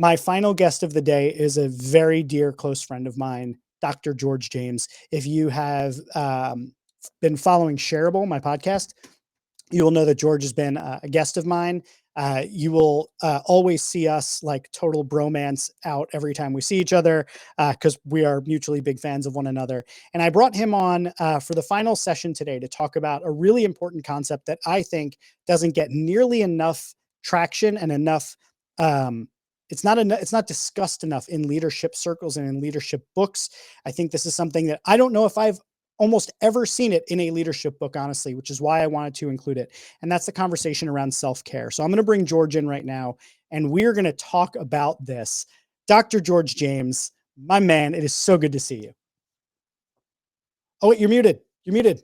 My final guest of the day is a very dear, close friend of mine, Dr. George James. If you have been following Shareable, my podcast, you will know that George has been a guest of mine. You will always see us like total bromance out every time we see each other because we are mutually big fans of one another. And I brought him on for the final session today to talk about a really important concept that I think doesn't get nearly enough traction and enough. It's not discussed enough in leadership circles and in leadership books. I think this is something that I don't know if I've almost ever seen it in a leadership book, honestly, which is why I wanted to include it. And that's the conversation around self-care. So I'm going to bring George in right now, and we're going to talk about this. Dr. George James, my man, it is so good to see you. Oh, wait, you're muted. You're muted.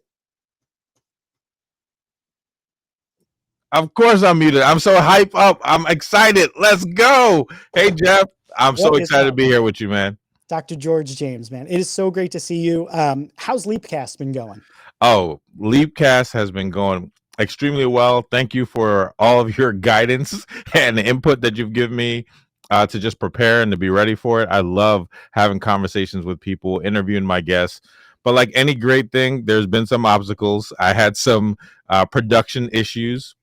Of course I'm muted. I'm so hyped up. I'm excited. Let's go. Hey, Jeff. I'm so excited to be here with you, man. Dr. George James, man. It is so great to see you. How's Leapcast been going? Oh, Leapcast has been going extremely well. Thank you for all of your guidance and the input that you've given me to just prepare and to be ready for it. I love having conversations with people, interviewing my guests. But like any great thing, there's been some obstacles. I had some production issues.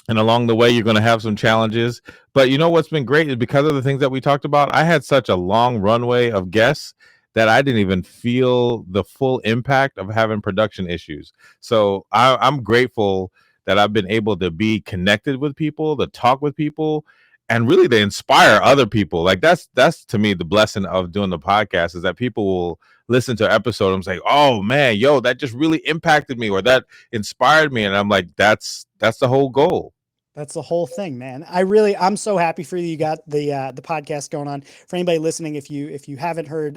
And along the way, you're going to have some challenges. But you know what's been great is because of the things that we talked about, I had such a long runway of guests that I didn't even feel the full impact of having production issues. So I'm grateful that I've been able to be connected with people, to talk with people, and really to inspire other people. Like that's to me the blessing of doing the podcast is that people will listen to an episode and say, "Oh man, yo, that just really impacted me," or "That inspired me," and I'm like, "That's the whole goal." That's the whole thing, man. I'm so happy for you. You got the podcast going on. For anybody listening, if you haven't heard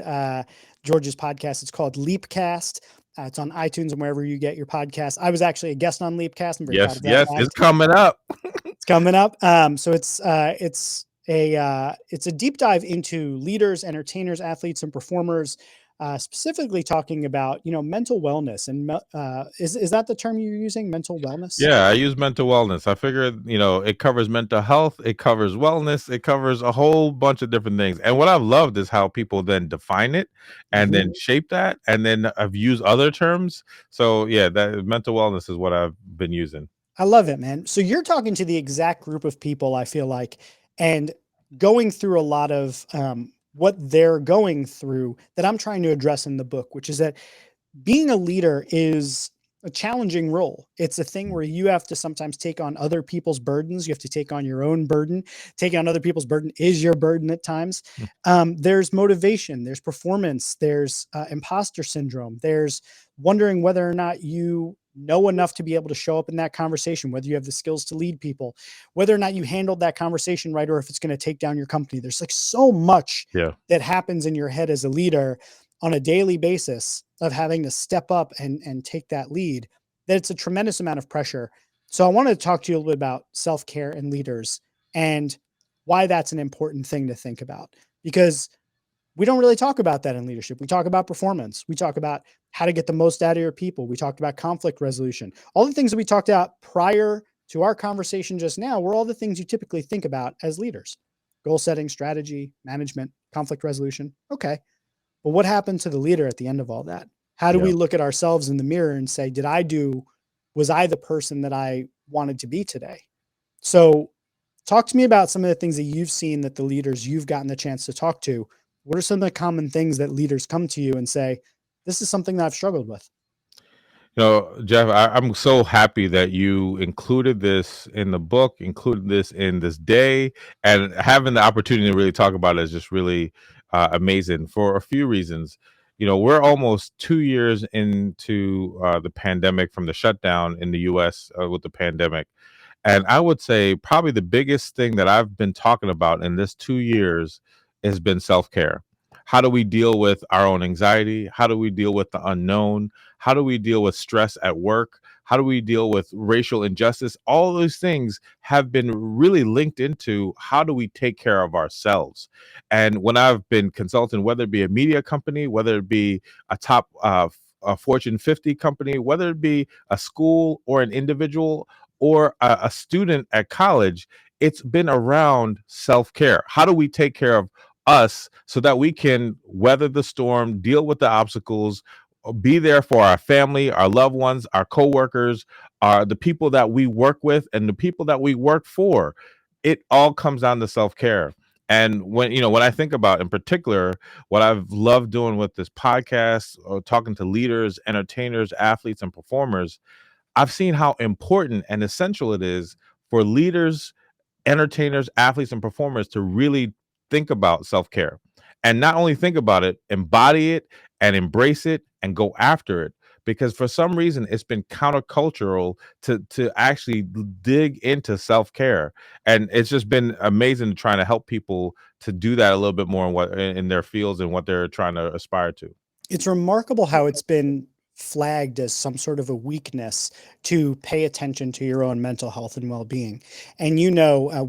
George's podcast, it's called Leapcast. It's on iTunes and wherever you get your podcasts. I was actually a guest on Leapcast. I'm very proud of that. Yes, it's coming up. It's coming up. So it's a deep dive into leaders, entertainers, athletes, and performers. Specifically talking about, mental wellness and is that the term you're using, mental wellness? Yeah, I use mental wellness. I figured, it covers mental health, it covers wellness, it covers a whole bunch of different things. And what I've loved is how people then define it and then shape that. And then I've used other terms. So yeah, that mental wellness is what I've been using. I love it, man. So you're talking to the exact group of people, I feel like, and going through a lot of what they're going through that I'm trying to address in the book, which is that being a leader is a challenging role. It's a thing where you have to sometimes take on other people's burdens. You have to take on your own burden. Taking on other people's burden is your burden at times. There's motivation, there's performance, there's imposter syndrome. There's wondering whether or not you know enough to be able to show up in that conversation, whether you have the skills to lead people, whether or not you handled that conversation right, or if it's going to take down your company. There's like so much that happens in your head as a leader on a daily basis of having to step up and take that lead, that it's a tremendous amount of pressure. So I wanted to talk to you a little bit about self-care and leaders and why that's an important thing to think about, because we don't really talk about that in leadership. We talk about performance. We talk about how to get the most out of your people. We talked about conflict resolution. All the things that we talked about prior to our conversation just now were all the things you typically think about as leaders: goal setting, strategy, management, conflict resolution. Okay. But what happened to the leader at the end of all that? How do we look at ourselves in the mirror and say, was I the person that I wanted to be today? So talk to me about some of the things that you've seen that the leaders you've gotten the chance to talk to. What are some of the common things that leaders come to you and say, this is something that I've struggled with? Jeff, I'm so happy that you included this in the book, included this in this day, and having the opportunity to really talk about it is just really amazing for a few reasons. We're almost 2 years into the pandemic, from the shutdown in the US with the pandemic. And I would say probably the biggest thing that I've been talking about in this 2 years has been self-care. How do we deal with our own anxiety? How do we deal with the unknown? How do we deal with stress at work? How do we deal with racial injustice? All those things have been really linked into how do we take care of ourselves. And when I've been consulting, whether it be a media company, whether it be a top a Fortune 50 company, whether it be a school or an individual or a student at college, it's been around self-care. How do we take care of us so that we can weather the storm, deal with the obstacles, be there for our family, our loved ones, our coworkers, the people that we work with, and the people that we work for. It all comes down to self-care. And when I think about, in particular, what I've loved doing with this podcast, or talking to leaders, entertainers, athletes, and performers, I've seen how important and essential it is for leaders, entertainers, athletes, and performers to really think about self care, and not only think about it, embody it and embrace it and go after it. Because for some reason, it's been countercultural to actually dig into self care, and it's just been amazing trying to help people to do that a little bit more in in their fields and what they're trying to aspire to. It's remarkable how it's been flagged as some sort of a weakness to pay attention to your own mental health and well-being. And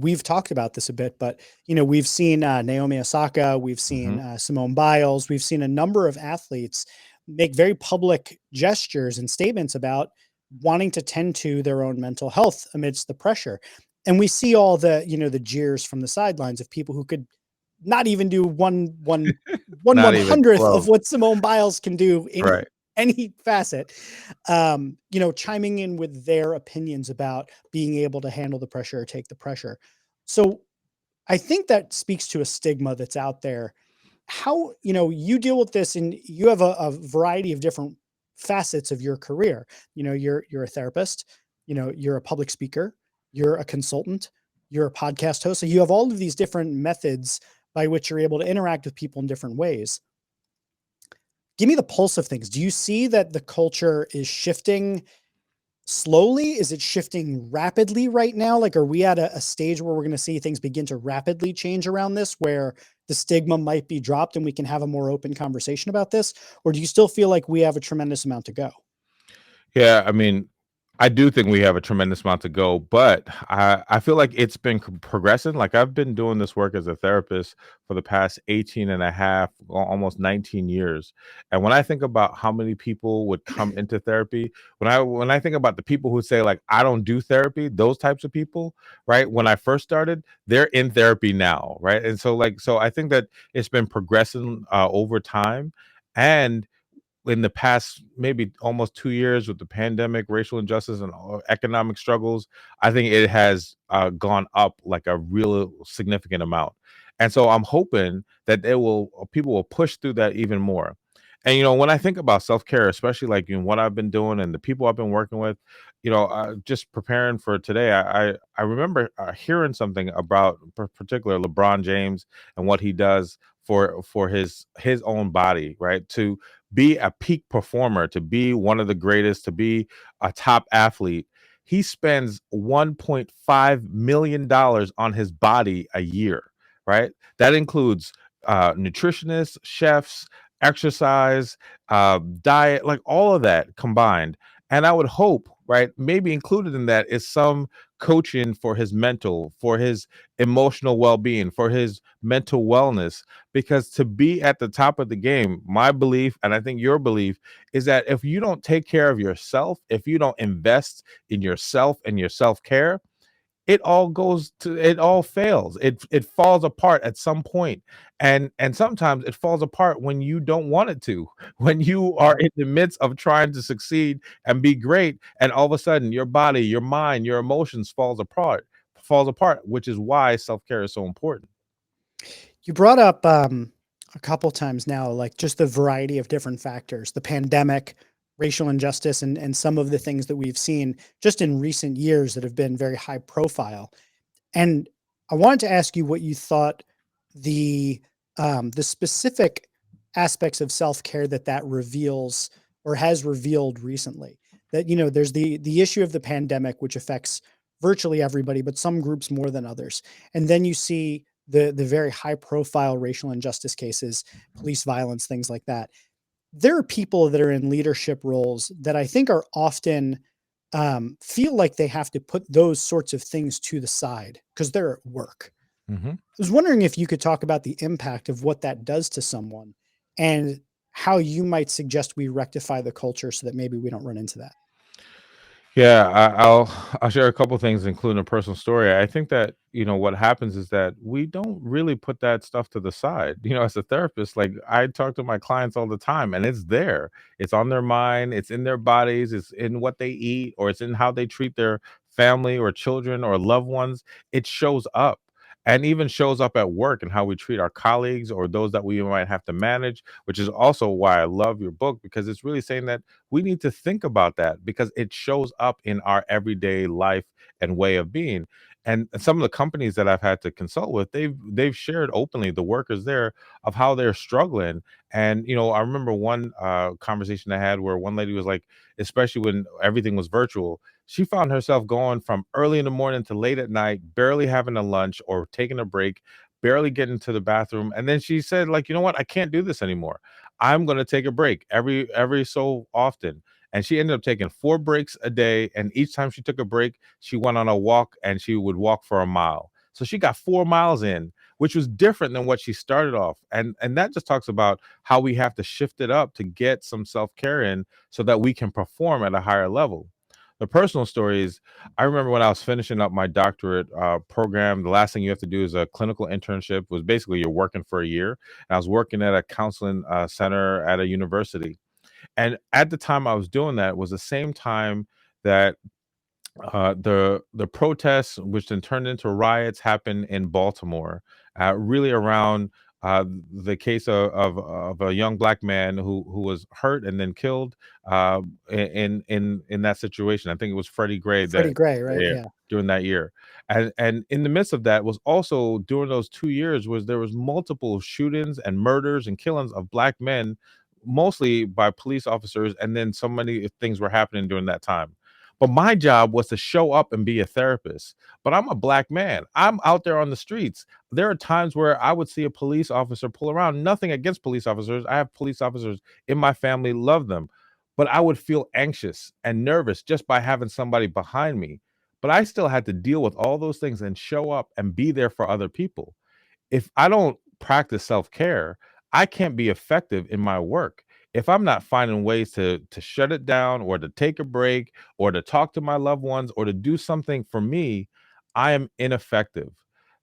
we've talked about this a bit, but we've seen Naomi Osaka, we've seen Hmm. Simone Biles, we've seen a number of athletes make very public gestures and statements about wanting to tend to their own mental health amidst the pressure. And we see all the jeers from the sidelines of people who could not even do one Not even hundredth of close. what Simone Biles can do in Right. any facet, chiming in with their opinions about being able to handle the pressure or take the pressure. So I think that speaks to a stigma that's out there. How, you deal with this, and you have a variety of different facets of your career. You're a therapist, you're a public speaker, you're a consultant, you're a podcast host. So you have all of these different methods by which you're able to interact with people in different ways. Give me the pulse of things. Do you see that the culture is shifting slowly? Is it shifting rapidly right now? Like, are we at a stage where we're going to see things begin to rapidly change around this, where the stigma might be dropped and we can have a more open conversation about this? Or do you still feel like we have a tremendous amount to go? Yeah, I mean, I do think we have a tremendous amount to go, but I feel like it's been progressing. Like, I've been doing this work as a therapist for the past 18 and a half, almost 19 years. And when I think about how many people would come into therapy, when I think about the people who say, like, I don't do therapy, those types of people, right? When I first started, they're in therapy now, right? And so I think that it's been progressing over time. And in the past maybe almost 2 years with the pandemic, racial injustice, and economic struggles, I think it has gone up like a real significant amount. And so I'm hoping that people will push through that even more. And when I think about self-care, especially like what I've been doing and the people I've been working with, just preparing for today, I remember hearing something about particular LeBron James and what he does for his own body, right? To be a peak performer, to be one of the greatest, to be a top athlete, he spends $1.5 million on his body a year, right? That includes nutritionists, chefs, exercise, diet, like all of that combined. And I would hope, right, maybe included in that is some coaching for his mental, for his emotional well-being, for his mental wellness. Because to be at the top of the game, my belief, and I think your belief, is that if you don't take care of yourself, if you don't invest in yourself and your self-care, it all fails. It falls apart at some point. And sometimes it falls apart when you don't want it to, when you are in the midst of trying to succeed and be great, and all of a sudden your body, your mind, your emotions falls apart, which is why self-care is so important. You brought up a couple times now, like just the variety of different factors, the pandemic, racial injustice, and some of the things that we've seen just in recent years that have been very high profile. And I wanted to ask you what you thought the the specific aspects of self-care that reveals or has revealed recently. That there's the issue of the pandemic, which affects virtually everybody, but some groups more than others. And then you see the very high profile racial injustice cases, police violence, things like that. There are people that are in leadership roles that I think are often feel like they have to put those sorts of things to the side because they're at work. Mhm. I was wondering if you could talk about the impact of what that does to someone and how you might suggest we rectify the culture so that maybe we don't run into that. Yeah, I'll share a couple things, including a personal story. I think that what happens is that we don't really put that stuff to the side. As a therapist, like I talk to my clients all the time, and it's there. It's on their mind. It's in their bodies. It's in what they eat, or it's in how they treat their family or children or loved ones. It shows up. And even shows up at work and how we treat our colleagues or those that we might have to manage, which is also why I love your book, because it's really saying that we need to think about that because it shows up in our everyday life and way of being. And some of the companies that I've had to consult with, they've shared openly, the workers there, of how they're struggling. And I remember one conversation I had where one lady was like, especially when everything was virtual, she found herself going from early in the morning to late at night, barely having a lunch or taking a break, barely getting to the bathroom. And then she said, like, you know what, I can't do this anymore. I'm going to take a break every so often. And she ended up taking 4 breaks a day. And each time she took a break, she went on a walk, and she would walk for a mile. So she got 4 miles in, which was different than what she started off. And that just talks about how we have to shift it up to get some self-care in so that we can perform at a higher level. The personal story is, I remember when I was finishing up my doctorate program, the last thing you have to do is a clinical internship. Was basically you're working for a year. And I was working at a counseling center at a university. And at the time I was doing that was the same time that the protests, which then turned into riots, happened in Baltimore, really around the case of a young black man who was hurt and then killed in that situation. I think it was Freddie Gray Freddie that Gray, right? yeah, Yeah. during that year. And in the midst of that was also during those 2 years was there was multiple shootings and murders and killings of black men, mostly by police officers, and then so many things were happening during that time. But my job was to show up and be a therapist. But I'm a black man. I'm out there on the streets. There are times where I would see a police officer pull around. Nothing against police officers. I have police officers in my family, love them. But I would feel anxious and nervous just by having somebody behind me. But I still had to deal with all those things and show up and be there for other people. If I don't practice self-care, I can't be effective in my work. If I'm not finding ways to shut it down or to take a break or to talk to my loved ones or to do something for me, I am ineffective.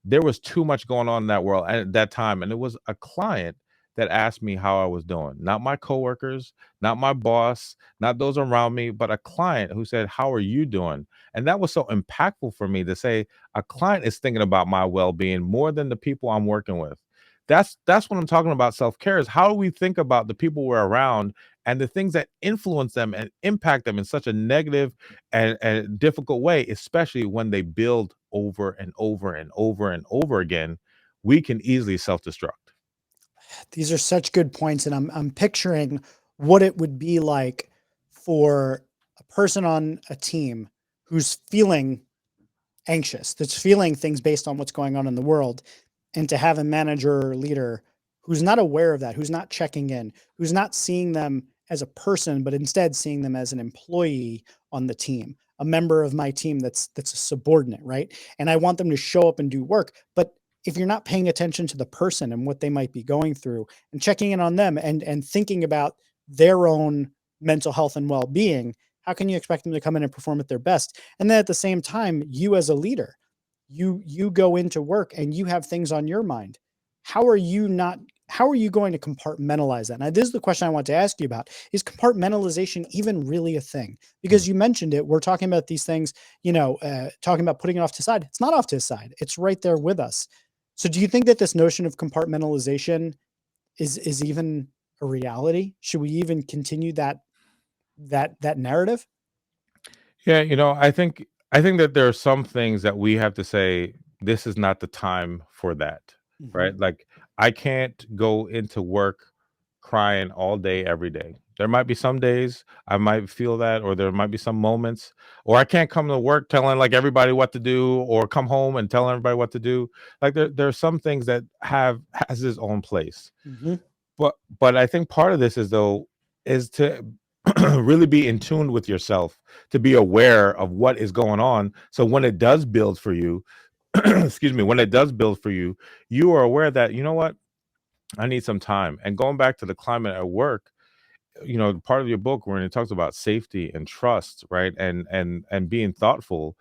There was too much going on in that world at that time, and it was a client that asked me how I was doing. Not my coworkers, not my boss, not those around me, but a client who said, "How are you doing?" And that was so impactful for me to say, a client is thinking about my well-being more than the people I'm working with. That's what I'm talking about. Self-care is how do we think about the people we're around and the things that influence them and impact them in such a negative and difficult way, especially when they build over and over and over and over again. We can easily self-destruct. These are such good points, and I'm picturing what it would be like for a person on a team who's feeling anxious, that's feeling things based on what's going on in the world, and to have a manager or leader who's not aware of that, who's not checking in, who's not seeing them as a person, but instead seeing them as an employee on the team, a member of my team that's a subordinate, right? And I want them to show up and do work. But if you're not paying attention to the person and what they might be going through and checking in on them and thinking about their own mental health and well-being, how can you expect them to come in and perform at their best? And then at the same time, you as a leader, you go into work and you have things on your mind. How are you not how are you going to compartmentalize that? Now, this is the question I want to ask you about. Is compartmentalization even really a thing? Mm. Because you mentioned it. We're talking about these things, talking about putting it off to the side. It's not off to the side. It's right there with us. So do you think that this notion of compartmentalization is even a reality? Should we even continue that narrative? Yeah, I think that there are some things that we have to say, this is not the time for that, Mhm. right? Like I can't go into work crying all day every day. There might be some days I might feel that, or there might be some moments, or I can't come to work telling like everybody what to do, or come home and telling everybody what to do. Like there are some things that has its own place. Mhm. But I think part of this is to really be in tune with yourself, to be aware of what is going on. So when it does build for you, excuse me, when it does build for you, you are aware that, you know what, I need some time. And going back to the climate at work, part of your book when it talks about safety and trust, right, and being thoughtful,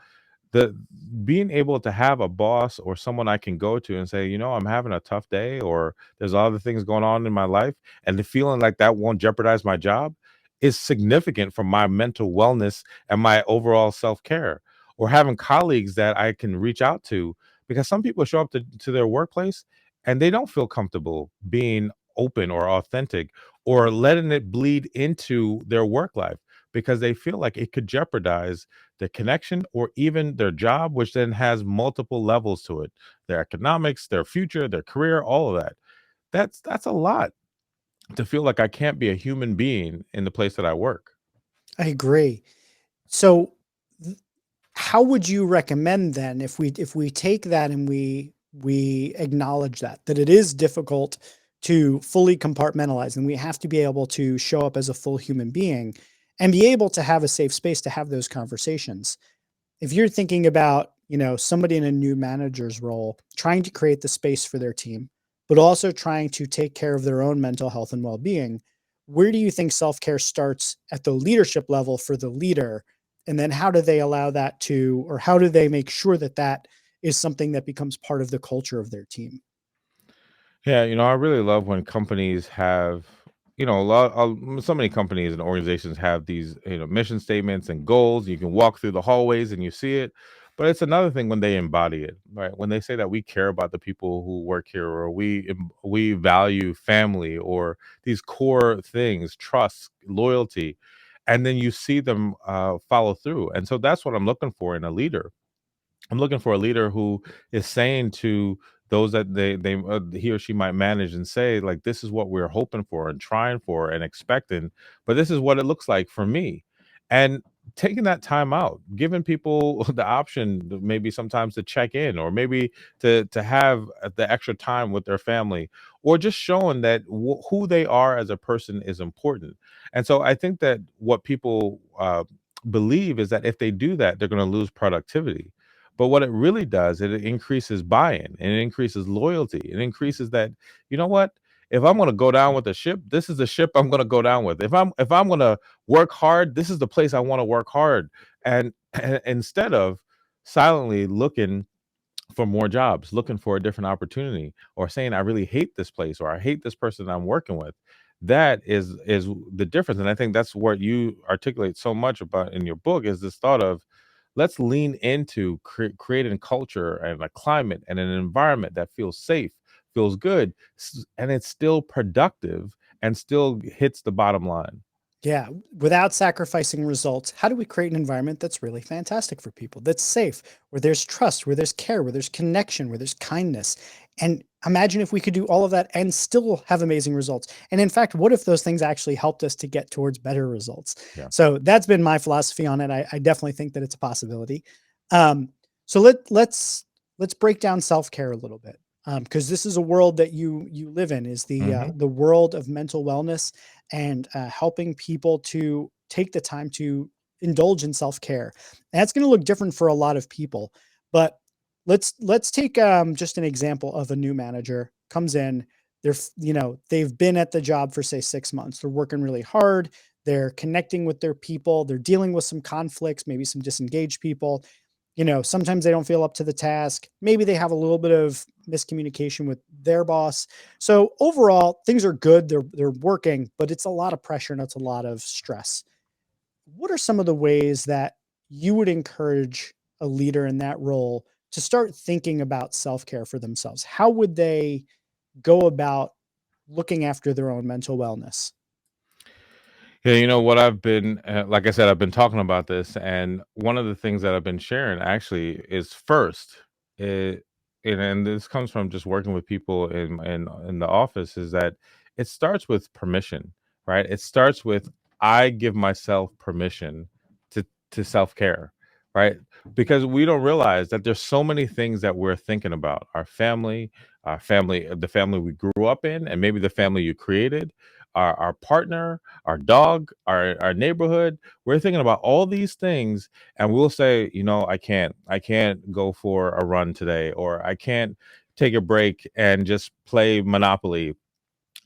the being able to have a boss or someone I can go to and say, I'm having a tough day, or there's other things going on in my life, and the feeling like that won't jeopardize my job is significant for my mental wellness and my overall self-care. Or having colleagues that I can reach out to, because some people show up to their workplace and they don't feel comfortable being open or authentic or letting it bleed into their work life because they feel like it could jeopardize their connection or even their job, which then has multiple levels to it: their economics, their future, their career, all of that. That's a lot to feel like I can't be a human being in the place that I work. I agree. So how would you recommend then, if we take that and we acknowledge that it is difficult to fully compartmentalize, and we have to be able to show up as a full human being and be able to have a safe space to have those conversations? If you're thinking about, somebody in a new manager's role, trying to create the space for their team, but also trying to take care of their own mental health and well-being, where do you think self-care starts at the leadership level for the leader? And then how do they allow that to, or how do they make sure that that is something that becomes part of the culture of their team? Yeah, I really love when companies have, so many companies and organizations have these, mission statements and goals. You can walk through the hallways and you see it. But it's another thing when they embody it, right? When they say that we care about the people who work here, or we value family, or these core things, trust, loyalty, and then you see them follow through. And so that's what I'm looking for in a leader. I'm looking for a leader who is saying to those that he or she might manage and say, like, this is what we're hoping for and trying for and expecting, but this is what it looks like for me. And taking that time out, giving people the option maybe sometimes to check in, or maybe to have the extra time with their family, or just showing that who they are as a person is important. And so I think that what people believe is that if they do that, they're going to lose productivity. But what it really does, it increases buy-in and it increases loyalty. It increases that, what? If I'm going to go down with the ship, this is the ship I'm going to go down with. If I'm going to work hard, this is the place I want to work hard. And instead of silently looking for more jobs, looking for a different opportunity, or saying I really hate this place, or I hate this person I'm working with. That is the difference. And I think that's what you articulate so much about in your book, is this thought of, let's lean into creating culture and a climate and an environment that feels safe, feels good, and it's still productive and still hits the bottom line. Yeah, without sacrificing results, how do we create an environment that's really fantastic for people, that's safe, where there's trust, where there's care, where there's connection, where there's kindness? And imagine if we could do all of that and still have amazing results. And in fact, what if those things actually helped us to get towards better results? Yeah. So that's been my philosophy on it. I definitely think that it's a possibility. Um, so let's break down self care a little bit, because this is a world that you live in, is Hmm. the world of mental wellness and helping people to take the time to indulge in self-care. And that's going to look different for a lot of people, but let's take just an example of a new manager comes in. They've been at the job for say 6 months. They're working really hard. They're connecting with their people. They're dealing with some conflicts, maybe some disengaged people. Sometimes they don't feel up to the task. Maybe they have a little bit of miscommunication with their boss. So overall, things are good. They're working, but it's a lot of pressure and it's a lot of stress. What are some of the ways that you would encourage a leader in that role to start thinking about self-care for themselves? How would they go about looking after their own mental wellness? Yeah, what I've been, like I said, I've been talking about this, and one of the things that I've been sharing actually is first, it, and this comes from just working with people in the office, is that it starts with permission, right? It starts with, I give myself permission to self care, right? Because we don't realize that there's so many things that we're thinking about: our family, the family we grew up in, and maybe the family you created, our partner, our dog, our neighborhood. We're thinking about all these things, and we'll say, I can't go for a run today, or I can't take a break and just play Monopoly.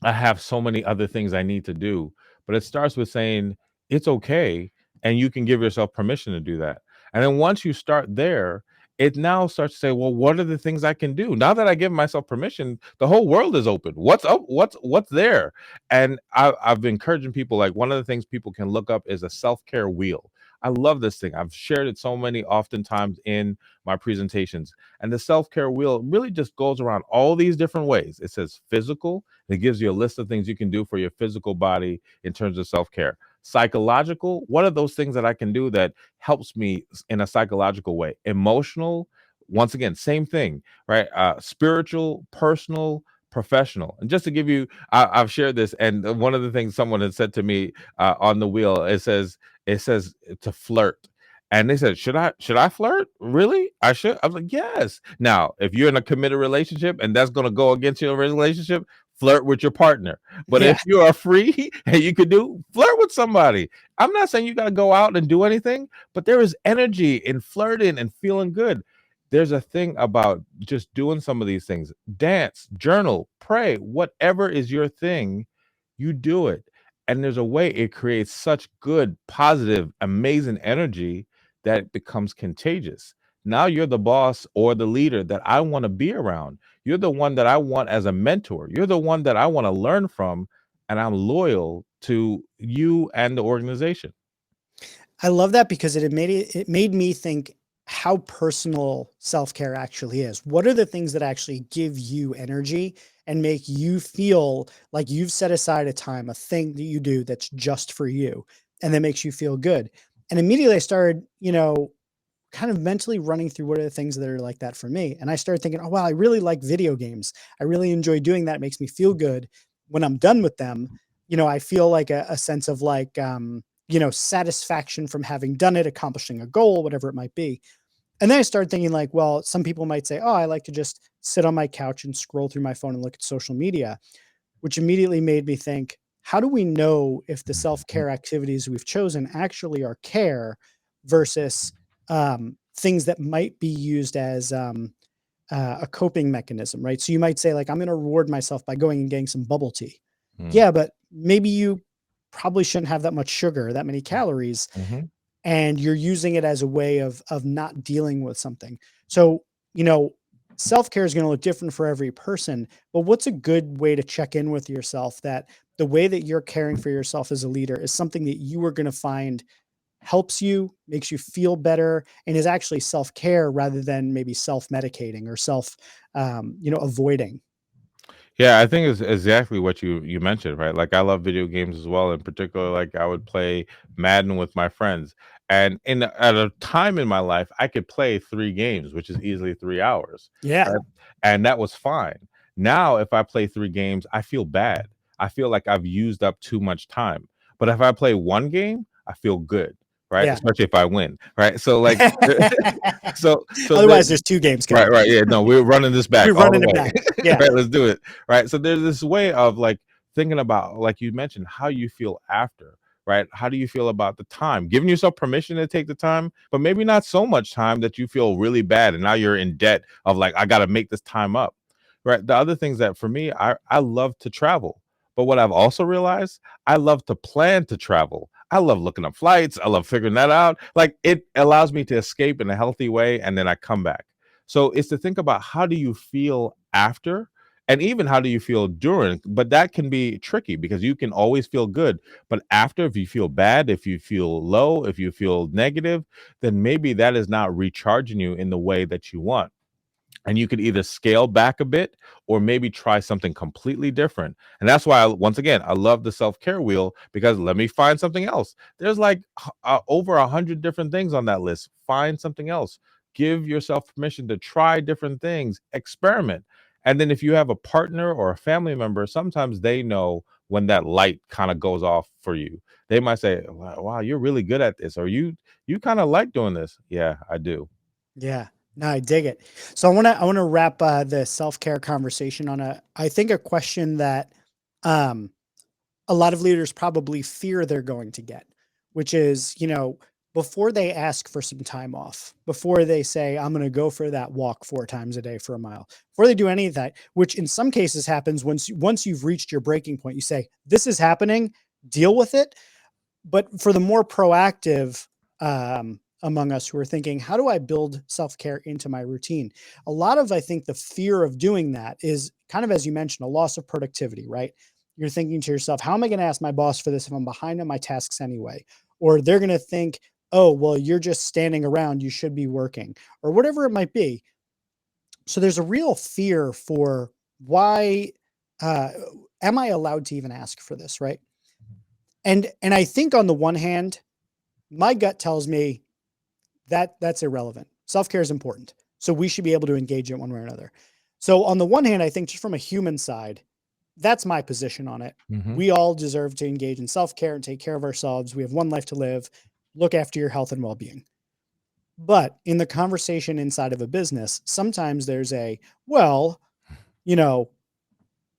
I have so many other things I need to do. but it starts with saying it's okay, and you can give yourself permission to do that. And then once you start there, it now starts to say, well, what are the things I can do now that I give myself permission? The whole world is open. What's up? What's there? And I've been encouraging people, like, one of the things people can look up is a self-care wheel. I love this thing. I've shared it so many oftentimes in my presentations. And the self-care wheel really just goes around all these different ways. It says physical. It gives you a list of things you can do for your physical body in terms of self-care. Psychological, what are those things that I can do that helps me in a psychological way? Emotional, once again, same thing, right? Spiritual, personal, professional. And just to give you, I've shared this, and one of the things someone had said to me on the wheel, it says to flirt. And they said, should I flirt? Really? I should. I was like, yes. Now, if you're in a committed relationship and that's going to go against your relationship, flirt with your partner. But Yeah. if you are free and you could flirt with somebody. I'm not saying you got to go out and do anything, but there is energy in flirting and feeling good. There's a thing about just doing some of these things: dance, journal, pray, whatever is your thing, you do it. And there's a way it creates such good, positive, amazing energy that it becomes contagious. Now you're the boss or the leader that I want to be around. You're the one that I want as a mentor. You're the one that I want to learn from, and I'm loyal to you and the organization. I love that because it made me think how personal self-care actually is. What are the things that actually give you energy and make you feel like you've set aside a time, a thing that you do that's just for you and that makes you feel good? And immediately I started, kind of mentally running through what are the things that are like that for me. And I started thinking, oh, wow, I really like video games. I really enjoy doing that. It makes me feel good. When I'm done with them, I feel like a sense of like, satisfaction from having done it, accomplishing a goal, whatever it might be. And then I started thinking like, well, some people might say, oh, I like to just sit on my couch and scroll through my phone and look at social media, which immediately made me think, how do we know if the self-care activities we've chosen actually are care versus things that might be used as a coping mechanism, right? So you might say, like, I'm going to reward myself by going and getting some bubble tea. Mm. Yeah, but maybe you probably shouldn't have that much sugar, that many calories, Mhm. and you're using it as a way of not dealing with something. So, you know, self-care is going to look different for every person, but what's a good way to check in with yourself that the way that you're caring for yourself as a leader is something that you are going to find helps you, makes you feel better, and is actually self-care rather than maybe self-medicating or avoiding. Yeah, I think it's exactly what you mentioned, right? Like, I love video games as well. In particular, like, I would play Madden with my friends, and at a time in my life, I could play 3 games, which is easily 3 hours, Yeah. right? And that was fine. Now, if I play 3 games, I feel bad. I feel like I've used up too much time. But if I play 1 game, I feel good, right? Yeah. Especially if I win, right? So, like, so there. Otherwise, there's 2 games Right, coming. right. Yeah, no, we're running this back We're all the running it way. back. Yeah. Right, let's do it. Right. So there's this way of, like, thinking about, like you mentioned, how you feel after, right? How do you feel about the time? Giving yourself permission to take the time, but maybe not so much time that you feel really bad and now you're in debt of, like, I gotta make this time up. Right. The other things that for me, I love to travel. But what I've also realized, I love to plan to travel. I love looking up flights. I love figuring that out. Like, it allows me to escape in a healthy way and then I come back. So it's to think about, how do you feel after, and even how do you feel during. But that can be tricky because you can always feel good. But after, if you feel bad, if you feel low, if you feel negative, then maybe that is not recharging you in the way that you want, and you could either scale back a bit or maybe try something completely different. And that's why once again, I love the self-care wheel, because let me find something else. There's like over 100 different things on that list. Find something else. Give yourself permission to try different things, experiment. And then if you have a partner or a family member, sometimes they know when that light kind of goes off for you. They might say, wow, you're really good at this, or you kind of like doing this. Yeah, I do. Yeah. No, I dig it. So I want to wrap the self-care conversation on I think a question that um a lot of leaders probably fear they're going to get, which is, before they ask for some time off, before they say, I'm going to go for that walk 4 times a day for a mile, before they do any of that, which in some cases happens once you've reached your breaking point, you say, this is happening. deal with it. But for the more proactive among us who are thinking, how do I build self care into my routine? A lot of, I think, the fear of doing that is kind of, as you mentioned, a loss of productivity, right? You're thinking to yourself, how am I going to ask my boss for this if I'm behind on my tasks anyway? Or they're going to think, oh, well, you're just standing around, you should be working, or whatever it might be. So there's a real fear for why uh, am I allowed to even ask for this, right? And I think on the one hand, my gut tells me that that's irrelevant. Self-care is important. So we should be able to engage it one way or another. So on the one hand, I think just from a human side, that's my position on it. Mm-hmm. We all deserve to engage in self-care and take care of ourselves. We have one life to live. Look after your health and well-being. But in the conversation inside of a business, sometimes there's a, well, you know,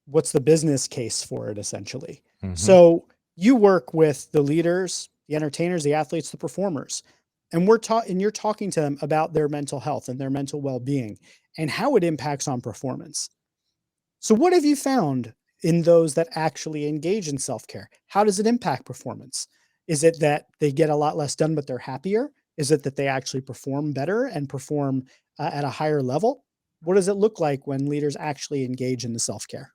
what's the business case for it essentially? Mm-hmm. So you work with the leaders, the entertainers, the athletes, the performers, and you're talking to them about their mental health and their mental well-being and how it impacts on performance. So what have you found in those that actually engage in self-care? How does it impact performance? Is it that they get a lot less done, but they're happier? Is it that they actually perform better and perform at a higher level? What does it look like when leaders actually engage in the self-care?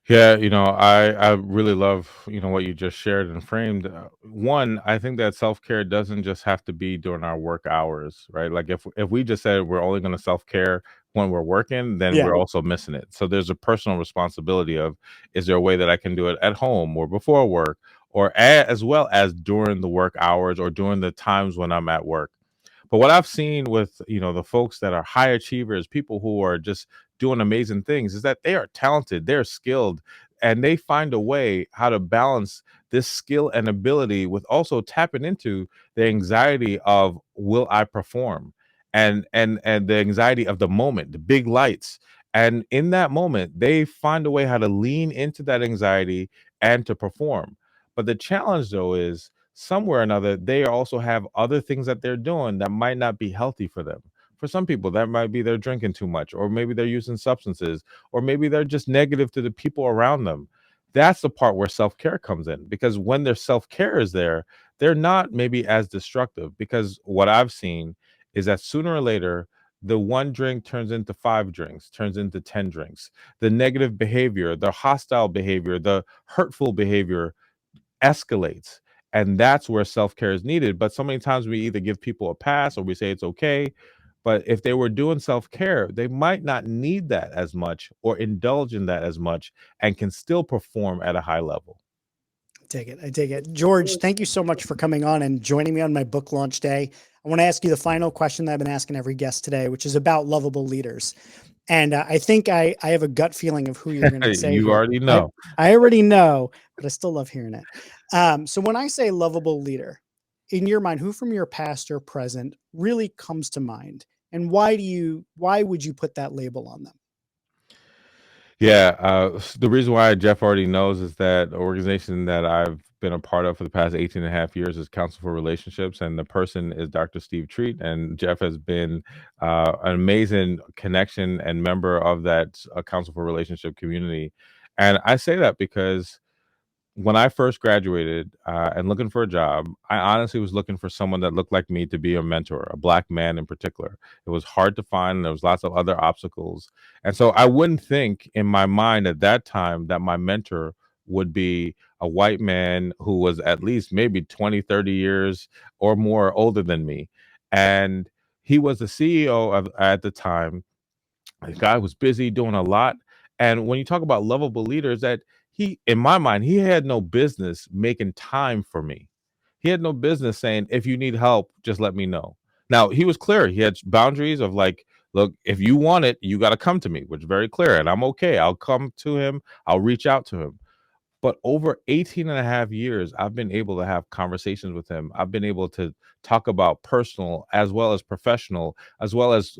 Yeah, I really love, what you just shared and framed. One, I think that self-care doesn't just have to be during our work hours, right? Like if we just said we're only going to self-care when we're working, then Yeah. we're also missing it. So there's a personal responsibility of, is there a way that I can do it at home or before work, or as well as during the work hours or during the times when I'm at work? But what I've seen with, the folks that are high achievers, people who are just doing amazing things, is that they are talented, they're skilled, and they find a way how to balance this skill and ability with also tapping into the anxiety of, will I perform? And the anxiety of the moment, the big lights. And in that moment, they find a way how to lean into that anxiety and to perform. But the challenge though is, somewhere or another, they also have other things that they're doing that might not be healthy for them. For some people, that might be they're drinking too much, or maybe they're using substances, or maybe they're just negative to the people around them. That's the part where self care comes in, because when their self care is there, they're not maybe as destructive. Because what I've seen is that sooner or later, the one drink turns into five drinks, turns into 10 drinks. The negative behavior, the hostile behavior, the hurtful behavior escalates. And that's where self care is needed. But so many times we either give people a pass or we say it's okay. But if they were doing self care, they might not need that as much or indulge in that as much, and can still perform at a high level. Take it. I take it. George, thank you so much for coming on and joining me on my book launch day. I want to ask you the final question that I've been asking every guest today, which is about lovable leaders. And I think I have a gut feeling of who you're going to say You here. already I, know. I already know, but I still love hearing it. So when I say lovable leader, in your mind, who from your past or present really comes to mind? And why would you put that label on them? Yeah, the reason why Jeff already knows is that the organization that I've been a part of for the past 18 and a half years is Council for Relationships, and the person is Dr. Steve Treat. And Jeff has been an amazing connection and member of that Council for Relationship community. And I say that because when I first graduated and looking for a job, I honestly was looking for someone that looked like me to be a mentor, a black man in particular. It was hard to find. There was lots of other obstacles. And so I wouldn't think in my mind at that time that my mentor would be a white man who was at least maybe 20, 30 years or more older than me. And he was the CEO of, at the time, the guy was busy doing a lot. And when you talk about lovable leaders, that he, in my mind, he had no business making time for me. He had no business saying, if you need help, just let me know. Now, he was clear. He had boundaries of like, look, if you want it, you got to come to me, which is very clear. And I'm okay. I'll come to him. I'll reach out to him. But over 18 and a half years, I've been able to have conversations with him. I've been able to talk about personal as well as professional, as well as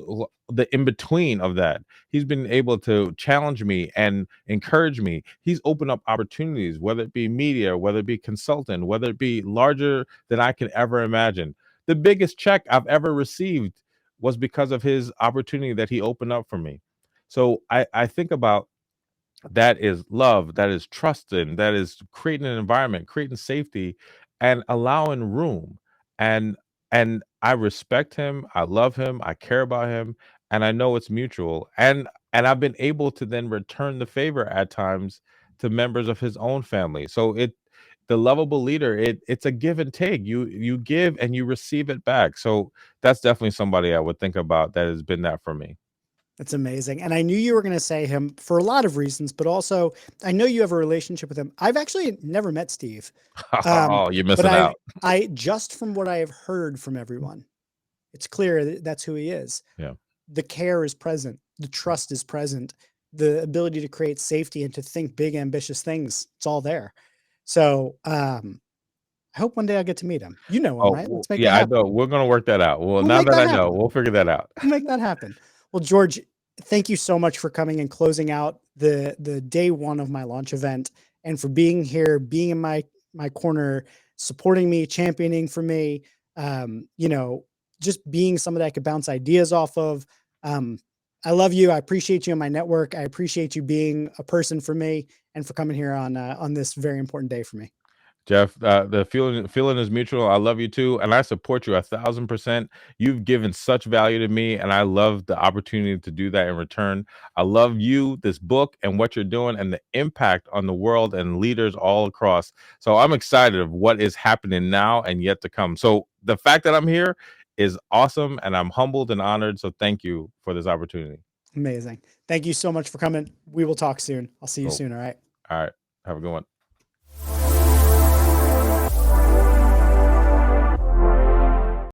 the in between of that. He's been able to challenge me and encourage me. He's opened up opportunities, whether it be media, whether it be consultant, whether it be larger than I could ever imagine. The biggest check I've ever received was because of his opportunity that he opened up for me. So I think about that is love, that is trusting, that is creating an environment, creating safety, and allowing room. And I respect him, I love him, I care about him, and I know it's mutual. And I've been able to then return the favor at times to members of his own family. So the lovable leader, it's a give and take. You give and you receive it back. So that's definitely somebody I would think about that has been that for me. That's amazing. And I knew you were going to say him for a lot of reasons, but also I know you have a relationship with him. I've actually never met Steve. Um, Oh, you're but missing out. I just from what I have heard from everyone, it's clear that that's who he is. Yeah. The care is present, the trust is present, the ability to create safety and to think big, ambitious things. It's all there. So, I hope one day I get to meet him. You know him, Oh, right? Let's make that yeah, I know. happen. We're gonna work that out. Well, We'll now make that that I know, happen. we'll figure that out. We'll make that happen. Well, George, thank you so much for coming and closing out the day one of my launch event and for being here, being in my corner, supporting me, championing for me. You know, just being somebody I could bounce ideas off of. Um, I love you. I appreciate you in my network. I appreciate you being a person for me and for coming here on this very important day for me. Jeff, the feeling is mutual. I love you too, and I support you 1,000%. You've given such value to me, and I love the opportunity to do that in return. I love you, this book, and what you're doing, and the impact on the world and leaders all across. So I'm excited of what is happening now and yet to come. So the fact that I'm here is awesome, and I'm humbled and honored. So thank you for this opportunity. Amazing. Thank you so much for coming. We will talk soon. I'll see you Cool. soon. All right. All right. Have a good one.